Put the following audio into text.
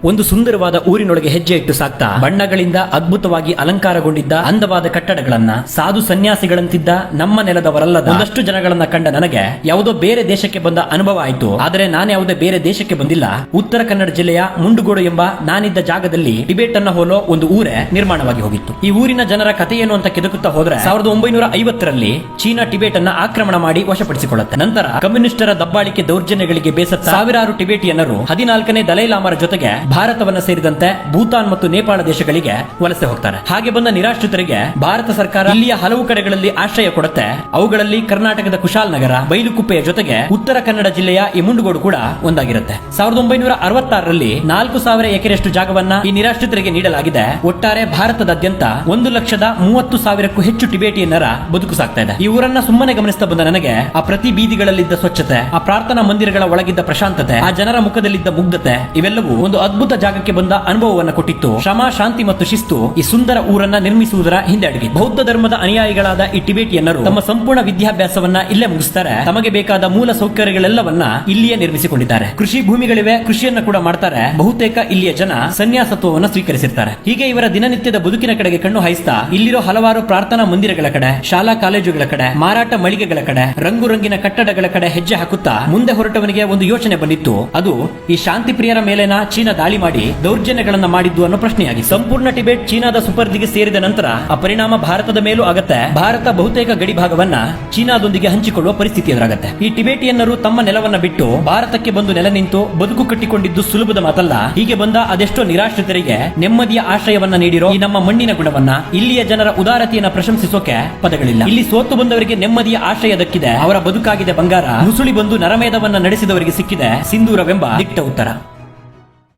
ಒಂದು ಸುಂದರವಾದ ಊರಿನೊಳಗೆ ಹೆಜ್ಜೆ ಇಟ್ಟು ಸಾಕ್ತಾ ಬಣ್ಣಗಳಿಂದ ಅದ್ಭುತವಾಗಿ ಅಲಂಕಾರಗೊಂಡಿದ್ದ ಅಂದವಾದ ಕಟ್ಟಡಗಳನ್ನ ಸಾಧು ಸನ್ಯಾಸಿಗಳಂತಿದ್ದ ನಮ್ಮ ನೆಲದವರಲ್ಲದ ಒಂದಷ್ಟು ಜನಗಳನ್ನ ಕಂಡ ನನಗೆ ಯಾವುದೋ ಬೇರೆ ದೇಶಕ್ಕೆ ಬಂದ ಅನುಭವ ಆಯಿತು. ಆದರೆ ನಾನು ಯಾವುದೇ ಬೇರೆ ದೇಶಕ್ಕೆ ಬಂದಿಲ್ಲ. ಉತ್ತರ ಕನ್ನಡ ಜಿಲ್ಲೆಯ ಮುಂಡಗೋಡು ಎಂಬ ನಾನಿದ್ದ ಜಾಗದಲ್ಲಿ ಟಿಬೇಟ್ ಅನ್ನ ಹೋಲೋ ಒಂದು ಊರೇ ನಿರ್ಮಾಣವಾಗಿ ಹೋಗಿತ್ತು. ಈ ಊರಿನ ಜನರ ಕಥೆ ಏನು ಅಂತ ಕೆದಕುತ್ತಾ ಹೋದ್ರೆ 1950ರಲ್ಲಿ ಚೀನಾ ಟಿಬೇಟ್ ಅನ್ನ ಆಕ್ರಮಣ ಮಾಡಿ ವಶಪಡಿಸಿಕೊಳ್ಳುತ್ತೆ. ನಂತರ ಕಮ್ಯುನಿಸ್ಟರ ದಬ್ಬಾಳಿಕೆ ದೌರ್ಜನ್ಯಗಳಿಗೆ ಬೇಸತ್ತ ಸಾವಿರಾರು ಟಿಬೇಟಿಯನ್ನರು 14ನೇ ದಲೈಲಾಮರ ಜೊತೆಗೆ ಭಾರತವನ್ನ ಸೇರಿದಂತೆ ಭೂತಾನ್ ಮತ್ತು ನೇಪಾಳ ದೇಶಗಳಿಗೆ ವಲಸೆ ಹೋಗ್ತಾರೆ. ಹಾಗೆ ಬಂದ ನಿರಾಶ್ರಿತರಿಗೆ ಭಾರತ ಸರ್ಕಾರ ಇಲ್ಲಿಯ ಹಲವು ಕಡೆಗಳಲ್ಲಿ ಆಶ್ರಯ ಕೊಡುತ್ತೆ. ಅವುಗಳಲ್ಲಿ ಕರ್ನಾಟಕದ ಕುಶಾಲನಗರ, ಬೈಲುಕುಪ್ಪೆಯ ಜೊತೆಗೆ ಉತ್ತರ ಕನ್ನಡ ಜಿಲ್ಲೆಯ ಈ ಮುಂಡಗೋಡು ಕೂಡ ಒಂದಾಗಿರುತ್ತೆ. 1966ರಲ್ಲಿ 4000 ಎಕರೆಯಷ್ಟು ಜಾಗವನ್ನ ಈ ನಿರಾಶ್ರಿತರಿಗೆ ನೀಡಲಾಗಿದೆ. ಒಟ್ಟಾರೆ ಭಾರತದಾದ್ಯಂತ 1,30,30,000ಕ್ಕೂ ಹೆಚ್ಚು ಟಿಬೇಟಿಯನ್ನರ ಬದುಕು ಸಾಗ್ತಾ ಇದೆ. ಈ ಊರನ್ನ ಸುಮ್ಮನೆ ಗಮನಿಸ್ತಾ ಬಂದ ನನಗೆ ಆ ಪ್ರತಿ ಬೀದಿಗಳಲ್ಲಿದ್ದ ಸ್ವಚ್ಛತೆ, ಆ ಪ್ರಾರ್ಥನಾ ಮಂದಿರಗಳ ಒಳಗಿದ್ದ ಪ್ರಶಾಂತತೆ, ಆ ಜನರ ಮುಖದಲ್ಲಿದ್ದ ಮುಗ್ಧತೆ ಇವೆಲ್ಲವೂ ಒಂದು ಅದ್ಭುತ ಜಾಗಕ್ಕೆ ಬಂದ ಅನುಭವವನ್ನು ಕೊಟ್ಟಿತ್ತು. ಶ್ರಮ, ಶಾಂತಿ ಮತ್ತು ಶಿಸ್ತು ಈ ಸುಂದರ ಊರನ್ನ ನಿರ್ಮಿಸುವುದರ ಹಿಂದೆ ಅಡಗಿದೆ. ಬೌದ್ಧ ಧರ್ಮದ ಅನುಯಾಯಿಗಳಾದ ಈ ಟಿಬೇಟಿಯನ್ನರು ತಮ್ಮ ಸಂಪೂರ್ಣ ವಿದ್ಯಾಭ್ಯಾಸವನ್ನ ಇಲ್ಲೇ ಮುಗಿಸ್ತಾರೆ. ತಮಗೆ ಬೇಕಾದ ಮೂಲ ಸೌಕರ್ಯಗಳೆಲ್ಲವನ್ನ ಇಲ್ಲಿಯೇ ನಿರ್ಮಿಸಿಕೊಂಡಿದ್ದಾರೆ. ಕೃಷಿ ಭೂಮಿಗಳಿವೆ, ಕೃಷಿಯನ್ನ ಕೂಡ ಮಾಡ್ತಾರೆ. ಬಹುತೇಕ ಇಲ್ಲಿಯ ಜನ ಸನ್ಯಾಸತ್ವವನ್ನು ಸ್ವೀಕರಿಸಿರ್ತಾರೆ. ಹೀಗೆ ಇವರ ದಿನನಿತ್ಯದ ಬದುಕಿನ ಕಡೆಗೆ ಕಣ್ಣು ಹಾಯಿಸ್ತಾ ಇಲ್ಲಿರೋ ಹಲವಾರು ಪ್ರಾರ್ಥನಾ ಮಂದಿರಗಳ ಕಡೆ, ಶಾಲಾ ಕಾಲೇಜುಗಳ ಕಡೆ, ಮಾರಾಟ ಮಳಿಗೆಗಳ ಕಡೆ, ರಂಗುರಂಗಿನ ಕಟ್ಟಡಗಳ ಕಡೆ ಹೆಜ್ಜೆ ಹಾಕುತ್ತಾ ಮುಂದೆ ಹೊರಟವನಿಗೆ ಒಂದು ಯೋಚನೆ ಬಂದಿತ್ತು. ಅದು ಈ ಶಾಂತಿ ಪ್ರಿಯರ ಮೇಲೆನ ಚೀನಾ ದಾಳಿ ಮಾಡಿ ದೌರ್ಜನ್ಯಗಳನ್ನ ಮಾಡಿದ್ದು ಅನ್ನೋ ಪ್ರಶ್ನೆಯಾಗಿ. ಸಂಪೂರ್ಣ ಟಿಬೇಟ್ ಚೀನಾದ ಸುಪರ್ದಿಗೆ ಸೇರಿದ ನಂತರ ಆ ಪರಿಣಾಮ ಭಾರತದ ಮೇಲೂ ಆಗತ್ತೆ. ಭಾರತ ಬಹುತೇಕ ಗಡಿ ಭಾಗವನ್ನ ಚೀನಾದೊಂದಿಗೆ ಹಂಚಿಕೊಳ್ಳುವ ಪರಿಸ್ಥಿತಿ ಎದುರಾಗತ್ತೆ. ಈ ಟಿಬೇಟಿಯನ್ನರು ತಮ್ಮ ನೆಲವನ್ನ ಬಿಟ್ಟು ಭಾರತಕ್ಕೆ ಬಂದು ನೆಲೆ ನಿಂತು ಬದುಕು ಕಟ್ಟಿಕೊಂಡಿದ್ದು ಸುಲಭದ ಮಾತಲ್ಲ. ಹೀಗೆ ಬಂದ ಅದೆಷ್ಟೋ ನಿರಾಶ್ರಿತರಿಗೆ ನೆಮ್ಮದಿಯ ಆಶ್ರಯವನ್ನ ನೀಡಿರೋ ಈ ನಮ್ಮ ಮಣ್ಣಿನ ಗುಣವನ್ನ, ಇಲ್ಲಿಯ ಜನರ ಉದಾರತೆಯನ್ನ ಪ್ರಶಂಸಿಸೋಕೆ ಪದಗಳಿಲ್ಲ. ಇಲ್ಲಿ ಸೋತು ಬಂದವರಿಗೆ ನೆಮ್ಮದಿಯ ಆಶ್ರಯ ದಕ್ಕಿದೆ. ಅವರ ಬದುಕಾಗಿದೆ ಬಂಗಾರ. ಮುಸುಳಿ ಬಂದು ನರಮೇಧವನ್ನ ನಡೆಸಿದವರಿಗೆ ಸಿಕ್ಕಿದೆ ಸಿಂಧೂರವೆಂಬ ದಿಟ್ಟ ಉತ್ತರ.